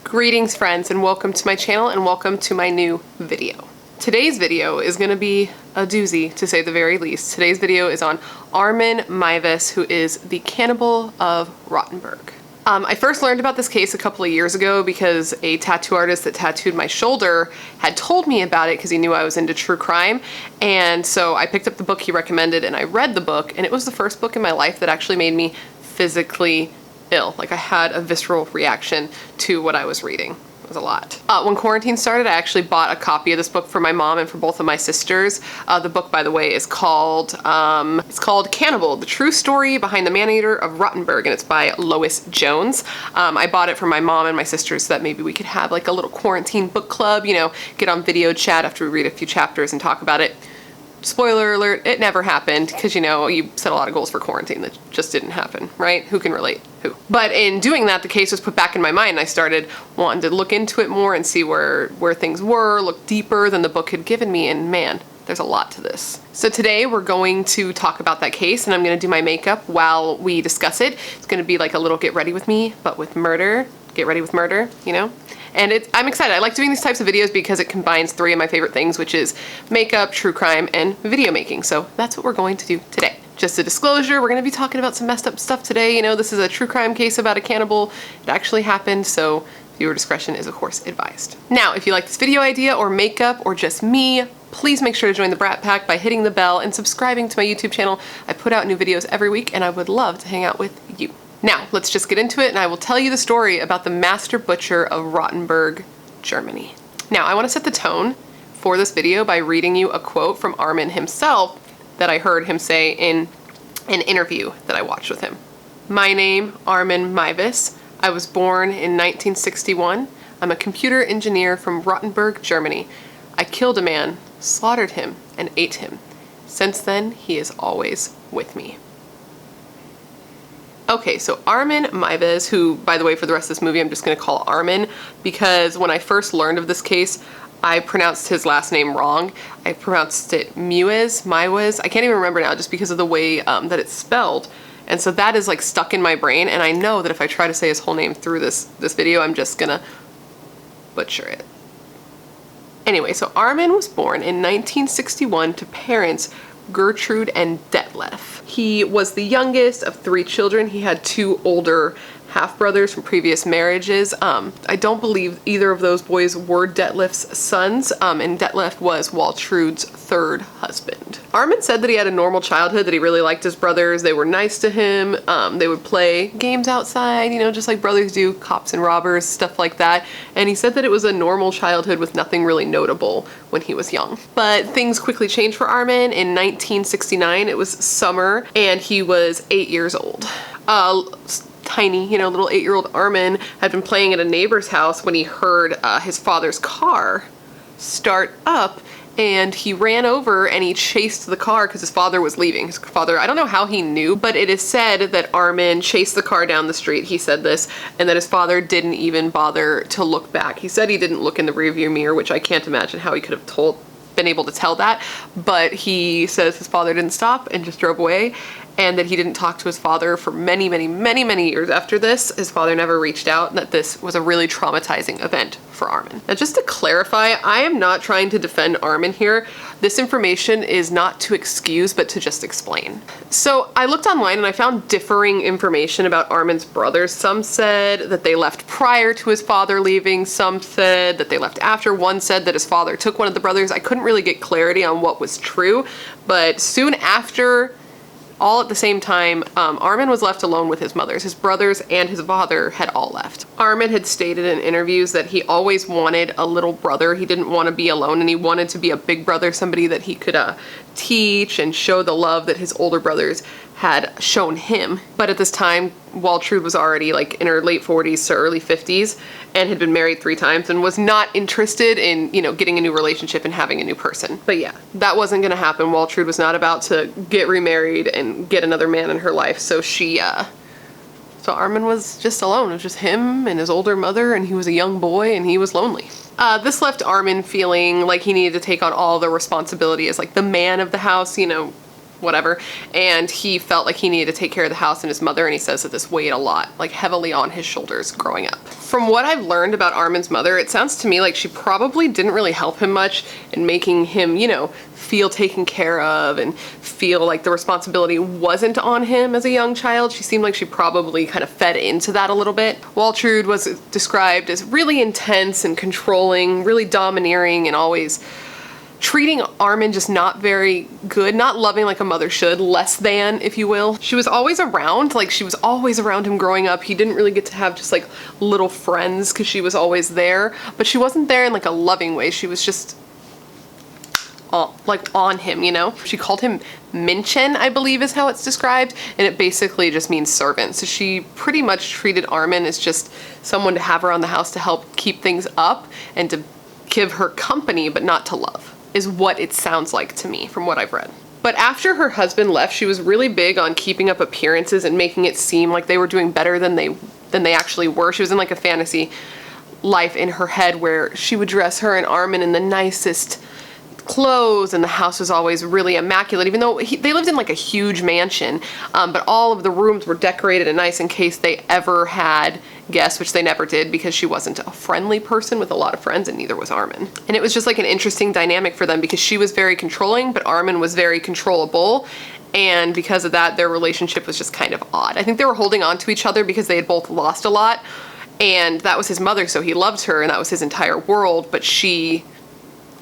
Greetings friends, and welcome to my channel and welcome to my new video. Today's video is going to be a doozy, to say the very least. Today's video is on Armin Meiwes, who is the Cannibal of Rottenburg. I first learned about this case a couple of years ago because a tattoo artist that tattooed my shoulder had told me about it because he knew I was into true crime. And so I picked up the book he recommended and I read the book, and it was the first book in my life that actually made me physically ill. Like, I had a visceral reaction to what I was reading. It was a lot. When quarantine started, I actually bought a copy of this book for my mom and for both of my sisters. The book, by the way, is called Cannibal, the True Story Behind the Man-Eater of Rottenburg, and it's by Lois Jones. I bought it for my mom and my sisters so that maybe we could have like a little quarantine book club, you know, get on video chat after we read a few chapters and talk about it. Spoiler alert, it never happened because, you know, you set a lot of goals for quarantine that just didn't happen, right? Who can relate? Who? But in doing that, the case was put back in my mind and I started wanting to look into it more and see where things were, look deeper than the book had given me, and man, there's a lot to this. So today we're going to talk about that case and I'm going to do my makeup while we discuss it. It's going to be like a little get ready with me, but with murder. Get ready with murder, you know? And I'm excited. I like doing these types of videos because it combines three of my favorite things, which is makeup, true crime, and video making. So that's what we're going to do today. Just a disclosure, we're going to be talking about some messed up stuff today. You know, this is a true crime case about a cannibal. It actually happened, so viewer discretion is of course advised. Now, if you like this video idea or makeup or just me, please make sure to join the Brat Pack by hitting the bell and subscribing to my YouTube channel. I put out new videos every week and I would love to hang out with you. Now, let's just get into it and I will tell you the story about the master butcher of Rottenburg, Germany. Now, I want to set the tone for this video by reading you a quote from Armin himself that I heard him say in an interview that I watched with him. My name, Armin Meiwes. I was born in 1961. I'm a computer engineer from Rottenburg, Germany. I killed a man, slaughtered him, and ate him. Since then, he is always with me. Okay, so Armin Meiwes, who, by the way, for the rest of this movie, I'm just going to call Armin, because when I first learned of this case, I pronounced his last name wrong. I pronounced it Meiwes. I can't even remember now just because of the way that it's spelled. And so that is like stuck in my brain, and I know that if I try to say his whole name through this video, I'm just gonna butcher it. Anyway, so Armin was born in 1961 to parents Gertrude and Detlef. He was the youngest of three children. He had two older half-brothers from previous marriages. I don't believe either of those boys were Detlef's sons, and Detlef was Waltrude's third husband. Armin said that he had a normal childhood, that he really liked his brothers. They were nice to him. They would play games outside, you know, just like brothers do, cops and robbers, stuff like that. And he said that it was a normal childhood with nothing really notable when he was young. But things quickly changed for Armin. In 1969, it was summer, and he was 8 years old. Tiny, you know, little 8-year-old Armin had been playing at a neighbor's house when he heard his father's car start up, and he ran over and he chased the car because his father was leaving. His father, I don't know how he knew, but it is said that Armin chased the car down the street. He said this, and that his father didn't even bother to look back. He said he didn't look in the rearview mirror, which I can't imagine how he could have been able to tell that, but he says his father didn't stop and just drove away, and that he didn't talk to his father for many years after this. His father never reached out, and that this was a really traumatizing event for Armin. Now, just to clarify, I am not trying to defend Armin here. This information is not to excuse, but to just explain. So I looked online and I found differing information about Armin's brothers. Some said that they left prior to his father leaving. Some said that they left after. One said that his father took one of the brothers. I couldn't really get clarity on what was true, but soon after, all at the same time, Armin was left alone with his mothers. His brothers and his father had all left. Armin had stated in interviews that he always wanted a little brother. He didn't want to be alone, and he wanted to be a big brother, somebody that he could teach and show the love that his older brothers had shown him. But at this time, Waltrude was already like in her late 40s to early 50s and had been married 3 times and was not interested in, you know, getting a new relationship and having a new person. But yeah, that wasn't gonna happen. Waltrude was not about to get remarried and get another man in her life. So so Armin was just alone. It was just him and his older mother, and he was a young boy and he was lonely. This left Armin feeling like he needed to take on all the responsibility as like the man of the house, you know, whatever, and he felt like he needed to take care of the house and his mother, and he says that this weighed a lot, like heavily on his shoulders growing up. From what I've learned about Armin's mother, it sounds to me like she probably didn't really help him much in making him, you know, feel taken care of and feel like the responsibility wasn't on him as a young child. She seemed like she probably kind of fed into that a little bit. Waltrud was described as really intense and controlling, really domineering, and always treating Armin just not very good, not loving like a mother should, less than, if you will. She was always around, like she was always around him growing up. He didn't really get to have just like little friends because she was always there, but she wasn't there in like a loving way. She was just like on him, you know? She called him Männchen, I believe is how it's described, and it basically just means servant. So she pretty much treated Armin as just someone to have around the house to help keep things up and to give her company, but not to love, is what it sounds like to me from what I've read. But after her husband left, she was really big on keeping up appearances and making it seem like they were doing better than they actually were. She was in like a fantasy life in her head where she would dress her and Armin in the nicest clothes, and the house was always really immaculate, even though they lived in like a huge mansion, but all of the rooms were decorated and nice in case they ever had guests, which they never did because she wasn't a friendly person with a lot of friends, and neither was Armin. And it was just like an interesting dynamic for them because she was very controlling, but Armin was very controllable. And because of that, their relationship was just kind of odd. I think they were holding on to each other because they had both lost a lot, and that was his mother, so he loved her and that was his entire world, but she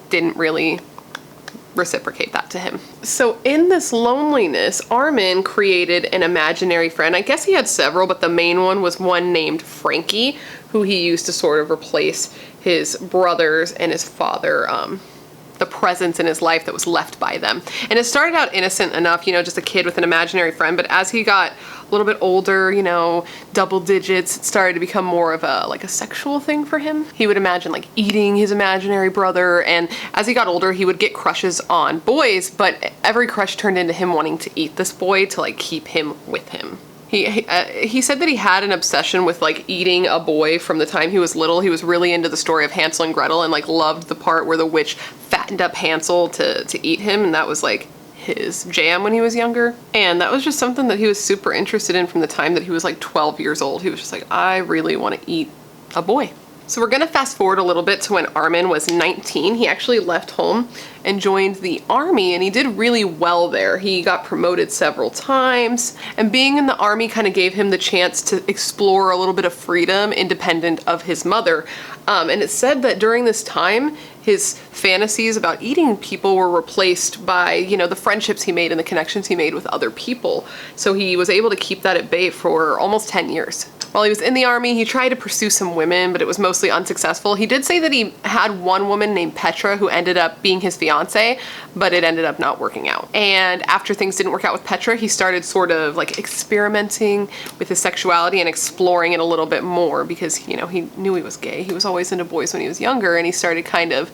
didn't really reciprocate that to him. So in this loneliness, Armin created an imaginary friend. I guess he had several, but the main one was one named Frankie, who he used to sort of replace his brothers and his father, the presence in his life that was left by them. And it started out innocent enough, you know, just a kid with an imaginary friend, but as he got a little bit older, you know, double digits, it started to become more of a, like a sexual thing for him. He would imagine like eating his imaginary brother, and as he got older, he would get crushes on boys, but every crush turned into him wanting to eat this boy to like keep him with him. He said that he had an obsession with like eating a boy from the time he was little. He was really into the story of Hansel and Gretel and like loved the part where the witch fattened up Hansel to eat him, and that was like his jam when he was younger. And that was just something that he was super interested in from the time that he was like 12 years old. He was just like, I really want to eat a boy. So we're gonna fast forward a little bit to when Armin was 19. He actually left home and joined the army, and he did really well there. He got promoted several times, and being in the army kind of gave him the chance to explore a little bit of freedom independent of his mother. And it said that during this time, his fantasies about eating people were replaced by, you know, the friendships he made and the connections he made with other people. So he was able to keep that at bay for almost 10 years. While he was in the army, he tried to pursue some women, but it was mostly unsuccessful. He did say that he had one woman named Petra who ended up being his fiance, but it ended up not working out. And after things didn't work out with Petra, he started sort of like experimenting with his sexuality and exploring it a little bit more because, you know, he knew he was gay. He was always into boys when he was younger, and he started kind of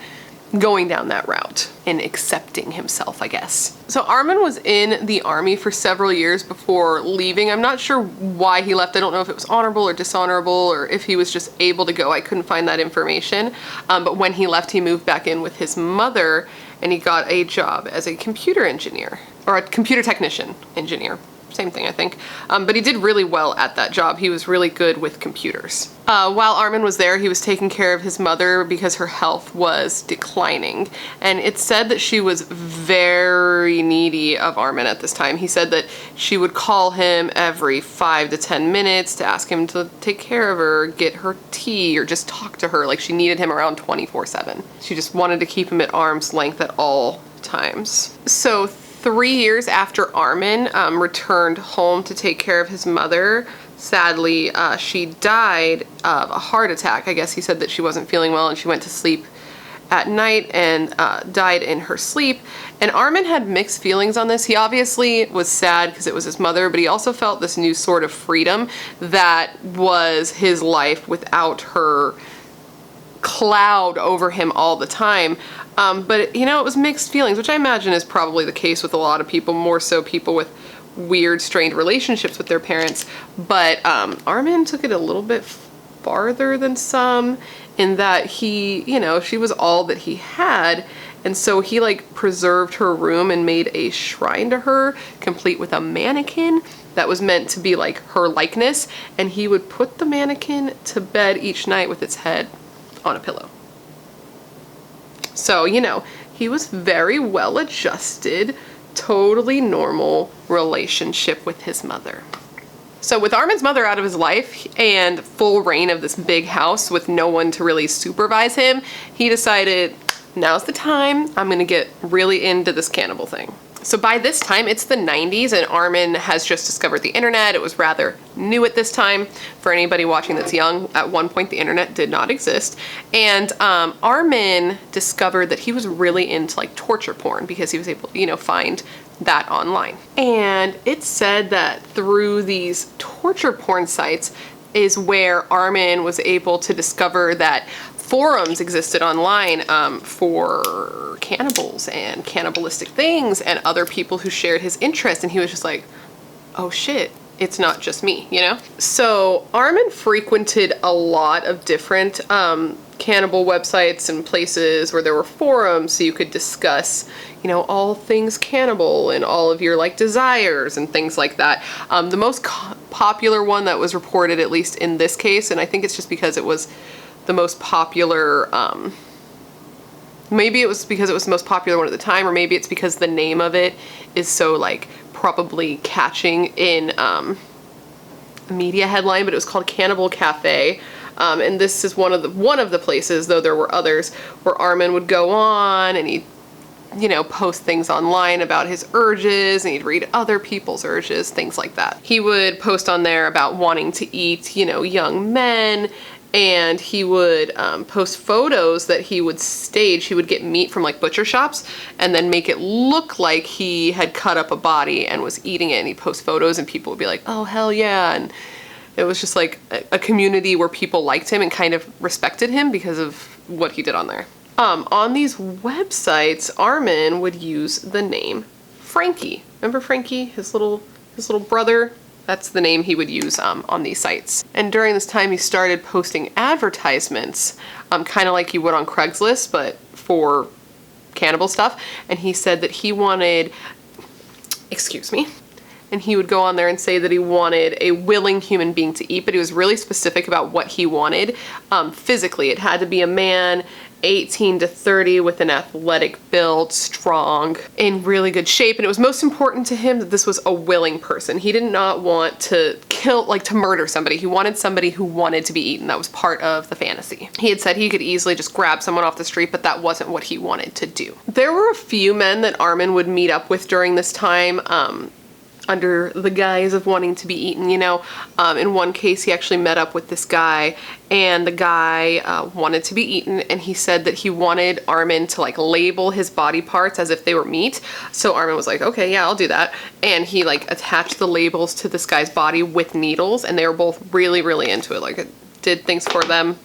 going down that route and accepting himself, I guess. So Armin was in the army for several years before leaving. I'm not sure why he left. I don't know if it was honorable or dishonorable or if he was just able to go. I couldn't find that information. But when he left, he moved back in with his mother, and he got a job as a computer engineer, or a computer technician engineer. Same thing, I think. But he did really well at that job. He was really good with computers. While Armin was there, he was taking care of his mother because her health was declining. And it said that she was very needy of Armin at this time. He said that she would call him every 5 to 10 minutes to ask him to take care of her, get her tea, or just talk to her. Like, she needed him around 24/7. She just wanted to keep him at arm's length at all times. So 3 years after Armin returned home to take care of his mother, sadly, she died of a heart attack. I guess he said that she wasn't feeling well and she went to sleep at night and died in her sleep. And Armin had mixed feelings on this. He obviously was sad because it was his mother, but he also felt this new sort of freedom that was his life without her cloud over him all the time. But, you know, it was mixed feelings, which I imagine is probably the case with a lot of people, more so people with weird, strained relationships with their parents. But Armin took it a little bit farther than some in that he, you know, she was all that he had. And so he like preserved her room and made a shrine to her, complete with a mannequin that was meant to be like her likeness. And he would put the mannequin to bed each night with its head on a pillow. So, you know, he was very well adjusted, totally normal relationship with his mother. So with Armin's mother out of his life and full reign of this big house with no one to really supervise him, he decided, now's the time, I'm gonna get really into this cannibal thing. So by this time, it's the 90s and Armin has just discovered the internet. It was rather new at this time. For anybody watching that's young, at one point the internet did not exist. And Armin discovered that he was really into like torture porn because he was able to, you know, find that online. And it said that through these torture porn sites is where Armin was able to discover that forums existed online for cannibals and cannibalistic things and other people who shared his interest, and he was just like, oh shit, it's not just me, you know? So Armin frequented a lot of different cannibal websites and places where there were forums so you could discuss, you know, all things cannibal and all of your like desires and things like that. The most popular one that was reported, at least in this case, and I think it's just because it was the most popular, maybe it was because it was the most popular one at the time, or maybe it's because the name of it is so like probably catching in a media headline, but it was called Cannibal Cafe. And this is one of the places, though there were others, where Armin would go on and he'd, you know, post things online about his urges, and he'd read other people's urges, things like that. He would post on there about wanting to eat, you know, young men, and he would post photos that he would stage. He would get meat from like butcher shops and then make it look like he had cut up a body and was eating it, and he'd post photos and people would be like, oh hell yeah. And it was just like a community where people liked him and kind of respected him because of what he did on there. On these websites, Armin would use the name Frankie. Remember Frankie, his little brother? That's the name he would use on these sites. And during this time, he started posting advertisements, kind of like you would on Craigslist, but for cannibal stuff. And he said that he wanted, excuse me, and he would go on there and say that he wanted a willing human being to eat, but he was really specific about what he wanted physically. It had to be a man 18 to 30 with an athletic build, strong, in really good shape. And it was most important to him that this was a willing person. He did not want to kill, like to murder somebody. He wanted somebody who wanted to be eaten. That was part of the fantasy. He had said he could easily just grab someone off the street, but that wasn't what he wanted to do. There were a few men that Armin would meet up with during this time, under the guise of wanting to be eaten, you know. In one case, he actually met up with this guy, and the guy wanted to be eaten, and he said that he wanted Armin to like label his body parts as if they were meat. So Armin was like, okay, yeah, I'll do that. And he like attached the labels to this guy's body with needles, and they were both really, really into it. Like it did things for them,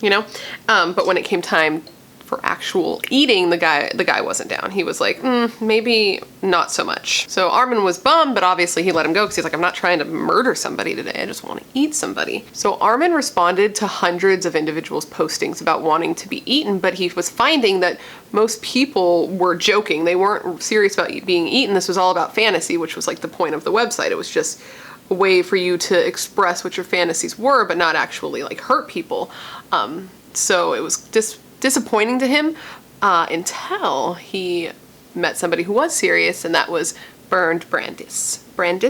you know. But when it came time for actual eating, the guy wasn't down. He was like, maybe not so much. So Armin was bummed, but obviously he let him go because he's like, I'm not trying to murder somebody today. I just want to eat somebody. So Armin responded to hundreds of individuals' postings about wanting to be eaten, but he was finding that most people were joking. They weren't serious about being eaten. This was all about fantasy, which was like the point of the website. It was just a way for you to express what your fantasies were, but not actually like hurt people. So it was disappointing to him until he met somebody who was serious, and that was Bernd Brandis. Bernd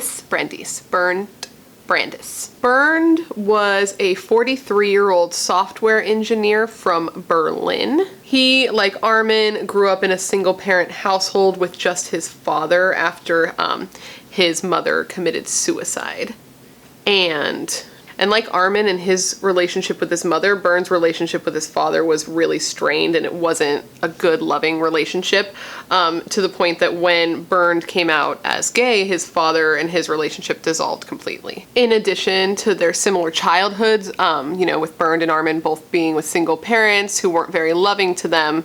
Brandis. Bernd was a 43-year-old software engineer from Berlin. He, like Armin, grew up in a single-parent household with just his father after his mother committed suicide. And like Armin and his relationship with his mother, Bernd's relationship with his father was really strained, and it wasn't a good, loving relationship, to the point that when Bernd came out as gay, his father and his relationship dissolved completely. In addition to their similar childhoods, you know, with Bernd and Armin both being with single parents who weren't very loving to them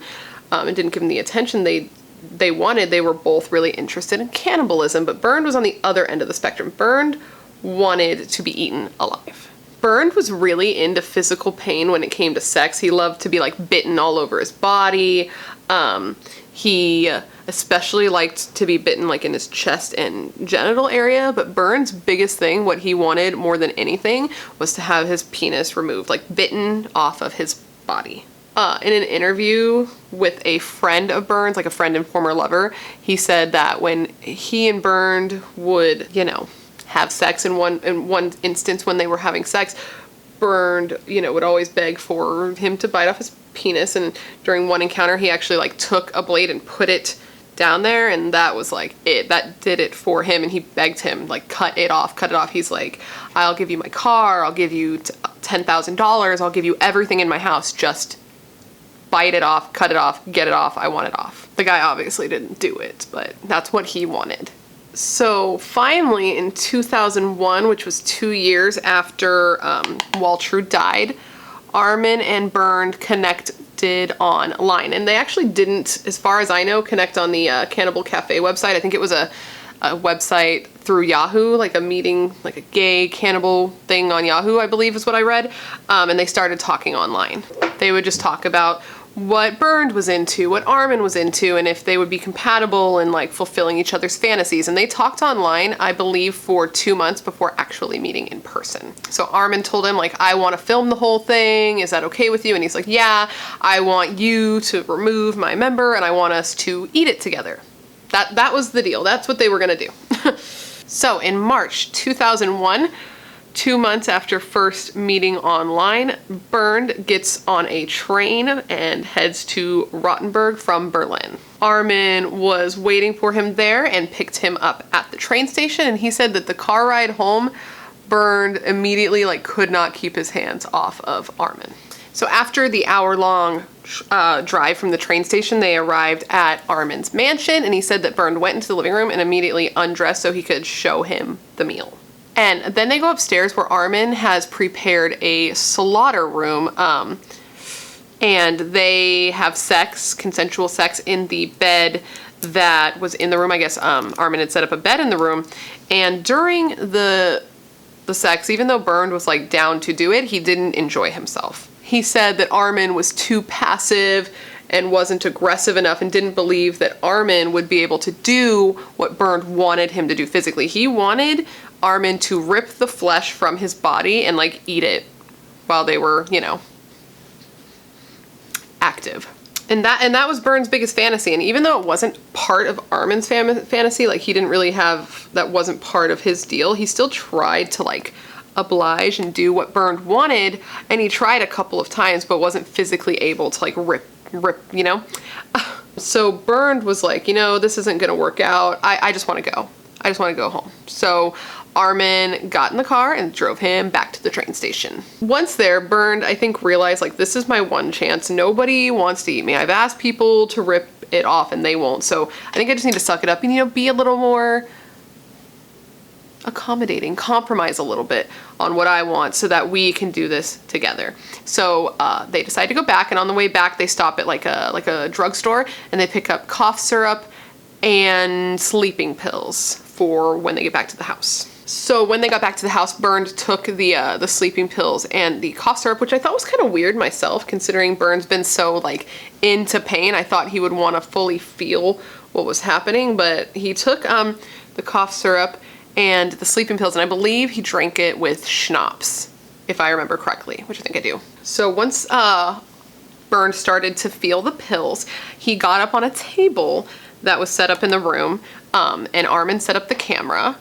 and didn't give them the attention they wanted, they were both really interested in cannibalism, but Bernd was on the other end of the spectrum. Bernd wanted to be eaten alive. Bernd was really into physical pain when it came to sex. He loved to be like bitten all over his body. He especially liked to be bitten like in his chest and genital area, but Bernd's biggest thing, what he wanted more than anything, was to have his penis removed, like bitten off of his body. In an interview with a friend of Bernd's, like a friend and former lover, he said that when he and Bernd would, you know, have sex in one instance when they were having sex, Bernd, you know, would always beg for him to bite off his penis, and during one encounter he actually like took a blade and put it down there, and that was like it. That did it for him, and he begged him like cut it off. He's like, I'll give you my car, I'll give you $10,000, I'll give you everything in my house, just bite it off, cut it off, get it off, I want it off. The guy obviously didn't do it, but that's what he wanted. So finally in 2001, which was 2 years after Waltrud died, Armin and Bernd connected online. And they actually didn't, as far as I know, connect on the Cannibal Cafe website. I think it was a website through Yahoo, like a meeting, like a gay cannibal thing on Yahoo, I believe is what I read. And they started talking online. They would just talk about what Bernd was into, what Armin was into, and if they would be compatible and like fulfilling each other's fantasies. And they talked online, I believe, for 2 months before actually meeting in person. So Armin told him like, I want to film the whole thing. Is that okay with you? And he's like, yeah, I want you to remove my member and I want us to eat it together. That was the deal. That's what they were gonna do. So in March 2001, 2 months after first meeting online, Bernd gets on a train and heads to Rottenburg from Berlin. Armin was waiting for him there and picked him up at the train station, and he said that the car ride home, Bernd immediately like could not keep his hands off of Armin. So after the hour-long drive from the train station, they arrived at Armin's mansion, and he said that Bernd went into the living room and immediately undressed so he could show him the meal. And then they go upstairs where Armin has prepared a slaughter room, and they have sex, consensual sex, in the bed that was in the room. I guess Armin had set up a bed in the room, and during the sex, even though Bernd was like down to do it, he didn't enjoy himself. He said that Armin was too passive and wasn't aggressive enough, and didn't believe that Armin would be able to do what Bernd wanted him to do physically. He wanted Armin to rip the flesh from his body and like eat it while they were, you know, active. And that was Bernd's biggest fantasy. And even though it wasn't part of Armin's fantasy, like he didn't really have, that wasn't part of his deal, he still tried to like oblige and do what Bernd wanted, and he tried a couple of times but wasn't physically able to like rip, you know? So Bernd was like, you know, this isn't gonna work out. I just wanna go. I just wanna go home. So Armin got in the car and drove him back to the train station. Once there, Bernd, I think, realized like, this is my one chance. Nobody wants to eat me. I've asked people to rip it off and they won't. So I think I just need to suck it up and, you know, be a little more accommodating, compromise a little bit on what I want so that we can do this together. So they decide to go back, and on the way back they stop at like a drugstore, and they pick up cough syrup and sleeping pills for when they get back to the house. So when they got back to the house, Bernd took the sleeping pills and the cough syrup, which I thought was kind of weird myself, considering Bernd's been so like into pain. I thought he would want to fully feel what was happening, but he took the cough syrup and the sleeping pills, and I believe he drank it with schnapps, if I remember correctly, which I think I do. So once Bernd started to feel the pills, he got up on a table that was set up in the room, and Armin set up the camera.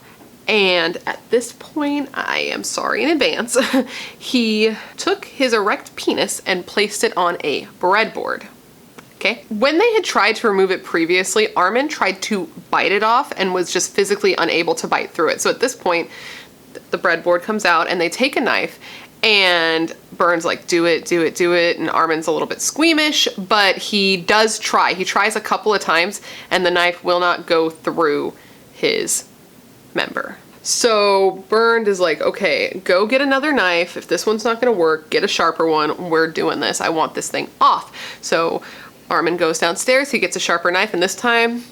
And at this point, I am sorry in advance, he took his erect penis and placed it on a breadboard. Okay. When they had tried to remove it previously, Armin tried to bite it off and was just physically unable to bite through it. So at this point, the breadboard comes out and they take a knife, and Bernd's like, do it, do it, do it. And Armin's a little bit squeamish, but he does try. He tries a couple of times and the knife will not go through his member. So Bernd is like, okay, go get another knife. If this one's not gonna work, get a sharper one. We're doing this. I want this thing off. So Armin goes downstairs, he gets a sharper knife, and this time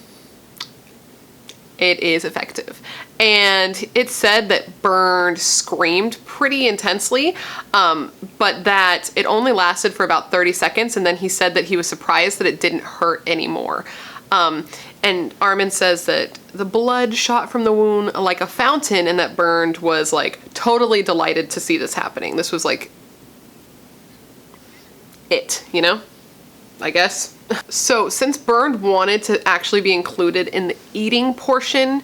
it is effective. And it said that Bernd screamed pretty intensely, but that it only lasted for about 30 seconds, and then he said that he was surprised that it didn't hurt anymore. And Armin says that the blood shot from the wound like a fountain, and that Bernd was like totally delighted to see this happening. This was like it, you know, I guess. So since Bernd wanted to actually be included in the eating portion,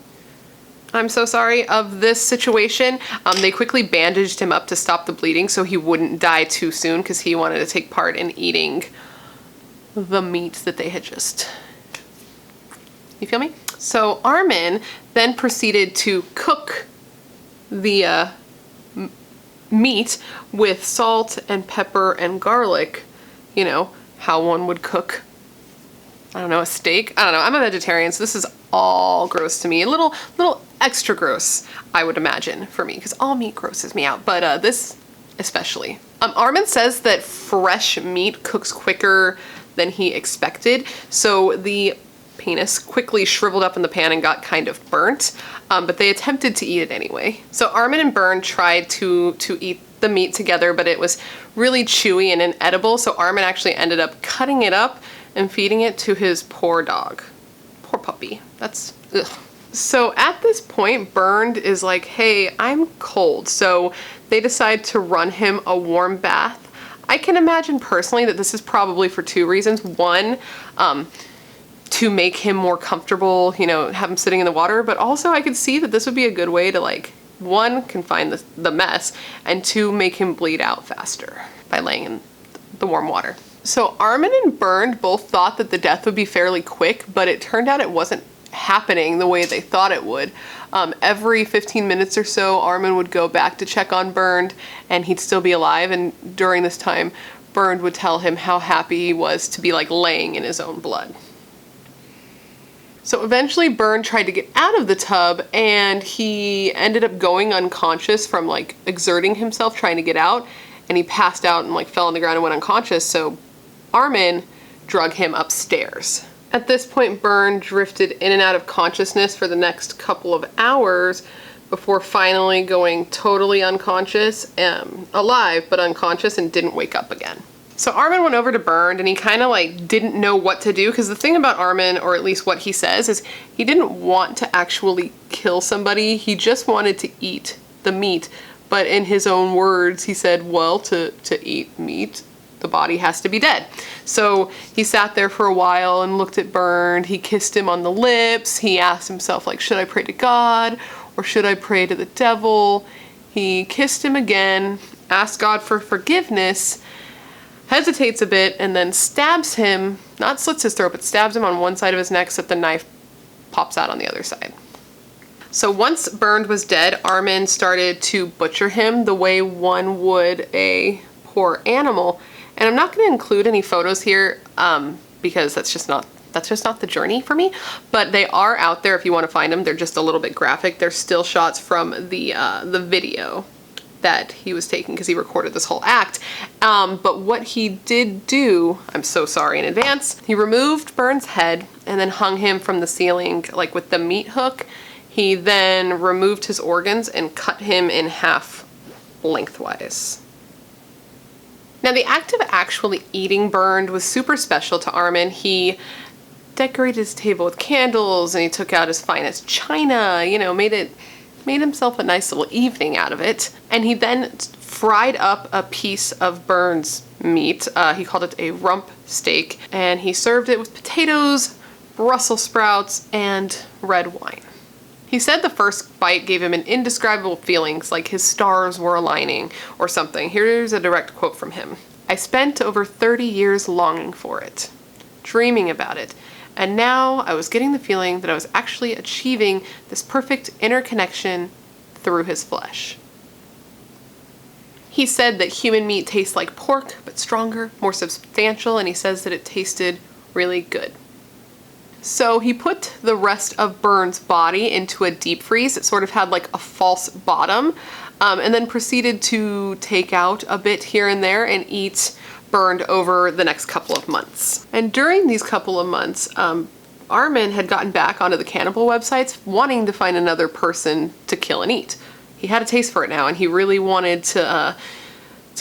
I'm so sorry, of this situation, they quickly bandaged him up to stop the bleeding so he wouldn't die too soon, because he wanted to take part in eating the meat that they had just, you feel me? So Armin then proceeded to cook the meat with salt and pepper and garlic, you know, how one would cook, I don't know, a steak. I don't know, I'm a vegetarian, so this is all gross to me. A little extra gross, I would imagine, for me, because all meat grosses me out, but this especially. Armin says that fresh meat cooks quicker than he expected, so the penis quickly shriveled up in the pan and got kind of burnt, but they attempted to eat it anyway. So Armin and Bernd tried to eat the meat together, but it was really chewy and inedible, so Armin actually ended up cutting it up and feeding it to his poor dog. Poor puppy. That's, ugh. So at this point, Bernd is like, hey, I'm cold, so they decide to run him a warm bath. I can imagine personally that this is probably for two reasons. One, to make him more comfortable, you know, have him sitting in the water, but also I could see that this would be a good way to, like, one, confine the mess, and two, make him bleed out faster by laying in the warm water. So Armin and Bernd both thought that the death would be fairly quick, but it turned out it wasn't happening the way they thought it would. Every 15 minutes or so, Armin would go back to check on Bernd, and he'd still be alive, and during this time, Bernd would tell him how happy he was to be, like, laying in his own blood. So eventually Bernd tried to get out of the tub, and he ended up going unconscious from, like, exerting himself trying to get out, and he passed out and, like, fell on the ground and went unconscious, so Armin drug him upstairs. At this point, Bernd drifted in and out of consciousness for the next couple of hours before finally going totally unconscious, alive but unconscious, and didn't wake up again. So Armin went over to Bernd, and he kind of like didn't know what to do, because the thing about Armin, or at least what he says, is he didn't want to actually kill somebody. He just wanted to eat the meat. But in his own words, he said, well, to eat meat, the body has to be dead. So he sat there for a while and looked at Bernd. He kissed him on the lips. He asked himself, like, should I pray to God or should I pray to the devil? He kissed him again, asked God for forgiveness, hesitates a bit, and then stabs him, not slits his throat, but stabs him on one side of his neck so that the knife pops out on the other side. So once Bernd was dead, Armin started to butcher him the way one would a poor animal. And I'm not going to include any photos here because that's just not the journey for me. But they are out there if you want to find them. They're just a little bit graphic. They're still shots from the video that he was taking, because he recorded this whole act. But what he did do, I'm so sorry in advance, he removed Bernd's head and then hung him from the ceiling, like with the meat hook. He then removed his organs and cut him in half lengthwise. Now the act of actually eating Bernd was super special to Armin. He decorated his table with candles, and he took out his finest china, you know, made himself a nice little evening out of it. And he then fried up a piece of Bernd's meat. He called it a rump steak, and he served it with potatoes, Brussels sprouts, and red wine. He said the first bite gave him an indescribable feelings, like his stars were aligning or something. Here's a direct quote from him. I spent over 30 years longing for it, dreaming about it, and now I was getting the feeling that I was actually achieving this perfect interconnection through his flesh. He said that human meat tastes like pork, but stronger, more substantial, and he says that it tasted really good. So he put the rest of Bernd's body into a deep freeze. It sort of had like a false bottom, and then proceeded to take out a bit here and there and eat Bernd over the next couple of months. And during these couple of months, Armin had gotten back onto the cannibal websites wanting to find another person to kill and eat. He had a taste for it now, and he really wanted to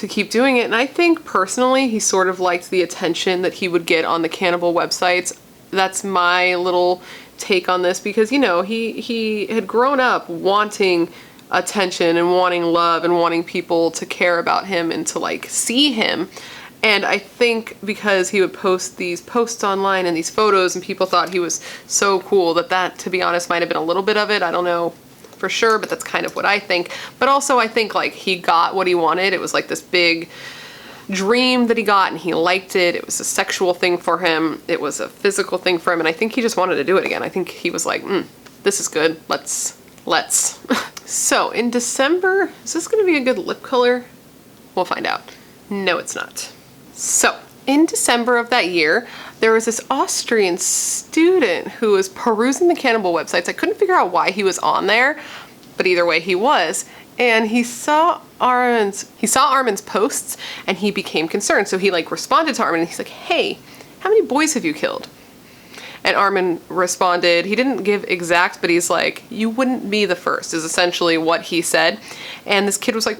keep doing it. And I think personally he sort of liked the attention that he would get on the cannibal websites. That's my little take on this, because, you know, he had grown up wanting attention and wanting love and wanting people to care about him and to like see him. And I think because he would post these posts online and these photos and people thought he was so cool, that to be honest might have been a little bit of it. I don't know for sure, but that's kind of what I think. But also I think like he got what he wanted. It was like this big dream that he got and he liked it. It was a sexual thing for him. It was a physical thing for him. And I think he just wanted to do it again. I think he was like, this is good. Let's. So in December, is this gonna be a good lip color? We'll find out. No, it's not. So in December of that year, there was this Austrian student who was perusing the cannibal websites. I couldn't figure out why he was on there, but either way he was. And he saw Armin's posts and he became concerned. So he like responded to Armin and he's like, hey, how many boys have you killed? And Armin responded, he didn't give exact, but he's like, you wouldn't be the first, is essentially what he said. And this kid was like,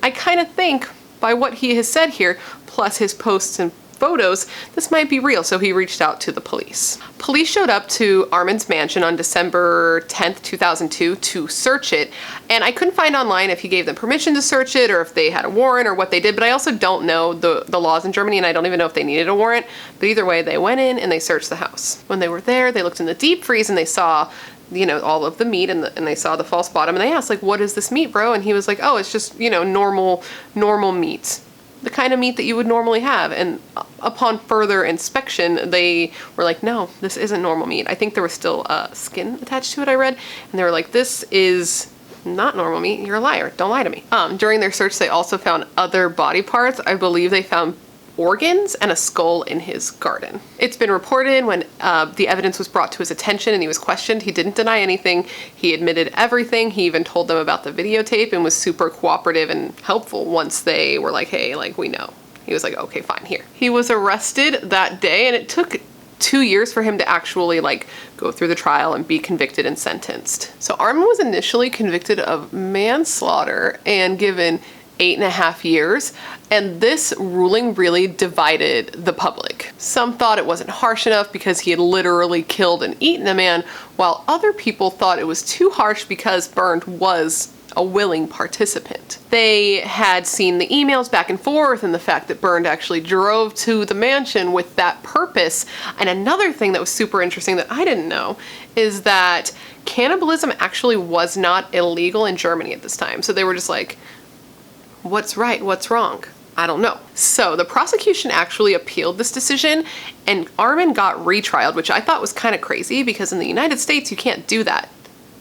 I kind of think by what he has said here, plus his posts and photos, this might be real. So he reached out to the police. Police showed up to Armin's mansion on December 10th, 2002 to search it. And I couldn't find online if he gave them permission to search it or if they had a warrant or what they did, but I also don't know the laws in Germany and I don't even know if they needed a warrant. But either way, they went in and they searched the house. When they were there, they looked in the deep freeze and they saw, you know, all of the meat and they saw the false bottom and they asked like, what is this meat, bro? And he was like, oh, it's just, you know, normal meat. The kind of meat that you would normally have. And upon further inspection, they were like, no, this isn't normal meat. I think there was still skin attached to it, I read. And they were like, this is not normal meat. You're a liar. Don't lie to me. During their search, they also found other body parts. I believe they found organs and a skull in his garden. It's been reported when the evidence was brought to his attention and he was questioned, he didn't deny anything. He admitted everything. He even told them about the videotape and was super cooperative and helpful once they were like, hey, like, we know. He was like, okay, fine, here. He was arrested that day and it took 2 years for him to actually like go through the trial and be convicted and sentenced. So Armin was initially convicted of manslaughter and given 8.5 years, and this ruling really divided the public. Some thought it wasn't harsh enough because he had literally killed and eaten a man, while other people thought it was too harsh because Bernd was a willing participant. They had seen the emails back and forth and the fact that Bernd actually drove to the mansion with that purpose. And another thing that was super interesting that I didn't know is that cannibalism actually was not illegal in Germany at this time. So they were just like, what's right, what's wrong? I don't know. So the prosecution actually appealed this decision and Armin got retrialed, which I thought was kind of crazy because in the United States you can't do that,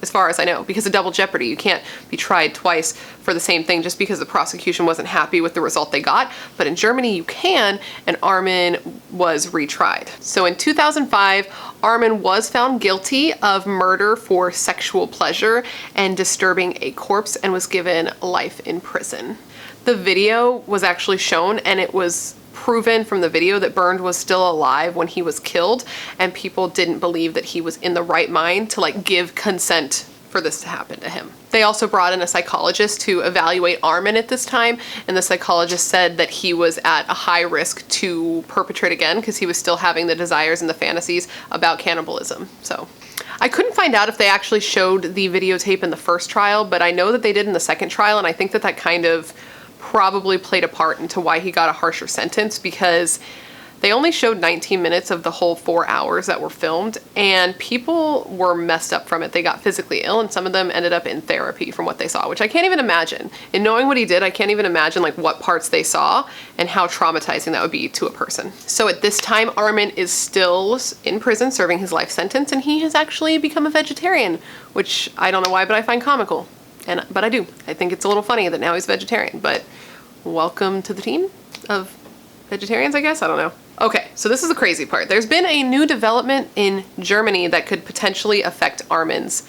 as far as I know, because of double jeopardy. You can't be tried twice for the same thing just because the prosecution wasn't happy with the result they got. But in Germany you can, and Armin was retried. So in 2005, Armin was found guilty of murder for sexual pleasure and disturbing a corpse and was given life in prison. The video was actually shown and it was proven from the video that Bernd was still alive when he was killed, and people didn't believe that he was in the right mind to like give consent for this to happen to him. They also brought in a psychologist to evaluate Armin at this time, and the psychologist said that he was at a high risk to perpetrate again because he was still having the desires and the fantasies about cannibalism. So I couldn't find out if they actually showed the videotape in the first trial, but I know that they did in the second trial, and I think that that kind of probably played a part into why he got a harsher sentence, because they only showed 19 minutes of the whole 4 hours that were filmed, and people were messed up from it. They got physically ill, and some of them ended up in therapy from what they saw, which I can't even imagine. In knowing what he did, I can't even imagine like what parts they saw and how traumatizing that would be to a person. So at this time, Armin is still in prison serving his life sentence, and he has actually become a vegetarian, which I don't know why, but I find comical. But I do. I think it's a little funny that now he's vegetarian, but welcome to the team of vegetarians, I guess? I don't know. Okay, so this is the crazy part. There's been a new development in Germany that could potentially affect Armin's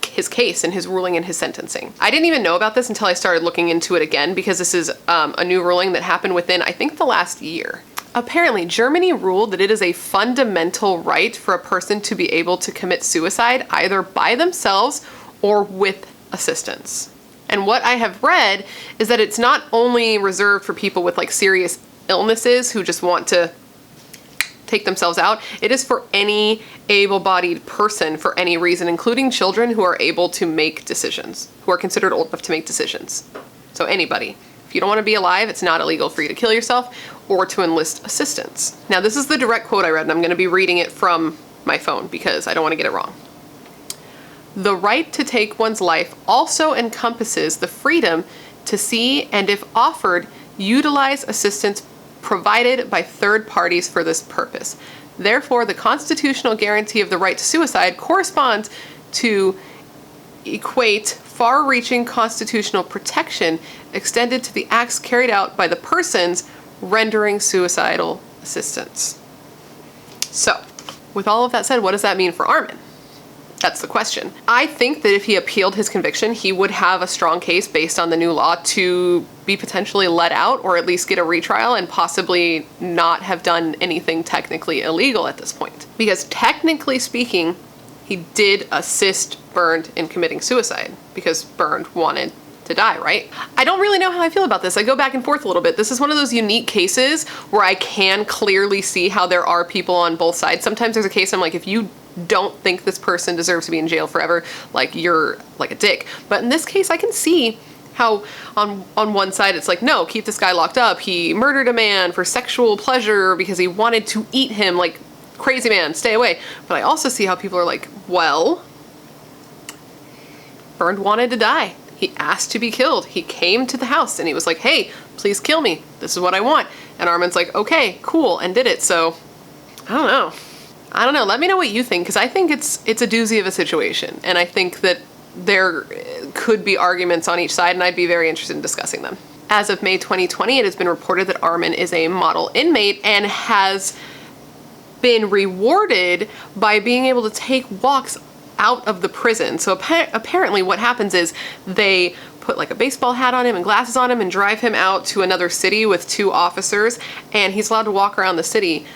his case and his ruling and his sentencing. I didn't even know about this until I started looking into it again, because this is a new ruling that happened within, I think, the last year. Apparently, Germany ruled that it is a fundamental right for a person to be able to commit suicide either by themselves or with assistance. And what I have read is that it's not only reserved for people with like serious illnesses who just want to take themselves out. It is for any able-bodied person for any reason, including children who are able to make decisions, who are considered old enough to make decisions. So anybody. If you don't want to be alive, it's not illegal for you to kill yourself or to enlist assistance. Now, this is the direct quote I read, and I'm going to be reading it from my phone because I don't want to get it wrong. The right to take one's life also encompasses the freedom to see and, if offered, utilize assistance provided by third parties for this purpose. Therefore, the constitutional guarantee of the right to suicide corresponds to equate far-reaching constitutional protection extended to the acts carried out by the persons rendering suicidal assistance. So, with all of that said, what does that mean for Armin? That's the question. I think that if he appealed his conviction, he would have a strong case based on the new law to be potentially let out or at least get a retrial and possibly not have done anything technically illegal at this point. Because technically speaking, he did assist Bernd in committing suicide because Bernd wanted to die, right? I don't really know how I feel about this. I go back and forth a little bit. This is one of those unique cases where I can clearly see how there are people on both sides. Sometimes there's a case I'm like, if you don't think this person deserves to be in jail forever, like you're like a dick. But in this case, I can see how on one side it's like, no, keep this guy locked up. He murdered a man for sexual pleasure because he wanted to eat him, like crazy man, stay away. But I also see how people are like, well, Bernd wanted to die. He asked to be killed. He came to the house and he was like, hey, please kill me. This is what I want. And Armin's like, okay, cool, and did it. So, I don't know. Let me know what you think, because I think it's a doozy of a situation. And I think that there could be arguments on each side, and I'd be very interested in discussing them. As of May 2020, it has been reported that Armin is a model inmate and has been rewarded by being able to take walks out of the prison. So apparently what happens is they put like a baseball hat on him and glasses on him and drive him out to another city with 2 officers, and he's allowed to walk around the city.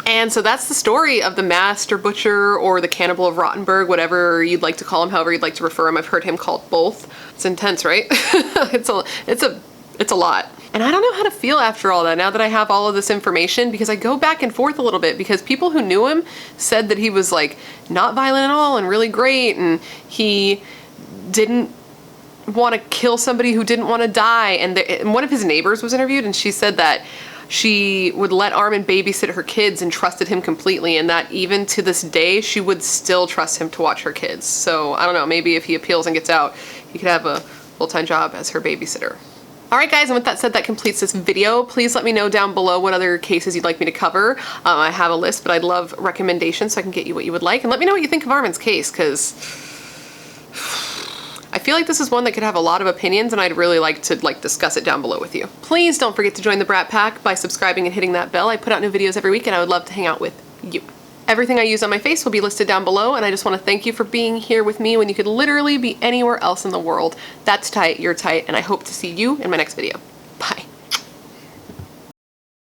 And so that's the story of the Master Butcher or the Cannibal of Rottenburg, whatever you'd like to call him, however you'd like to refer him. I've heard him called both. It's intense, right? It's a lot. And I don't know how to feel after all that, now that I have all of this information, because I go back and forth a little bit, because people who knew him said that he was like not violent at all and really great, and he didn't want to kill somebody who didn't want to die. And one of his neighbors was interviewed, and she said that she would let Armin babysit her kids and trusted him completely, and that even to this day, she would still trust him to watch her kids. So I don't know, maybe if he appeals and gets out, he could have a full-time job as her babysitter. All right, guys, and with that said, that completes this video. Please let me know down below what other cases you'd like me to cover. I have a list, but I'd love recommendations so I can get you what you would like. And let me know what you think of Armin's case, because I feel like this is one that could have a lot of opinions, and I'd really like to discuss it down below with you. Please don't forget to join the Brat Pack by subscribing and hitting that bell. I put out new videos every week, and I would love to hang out with you. Everything I use on my face will be listed down below, and I just want to thank you for being here with me when you could literally be anywhere else in the world. That's tight, you're tight, and I hope to see you in my next video.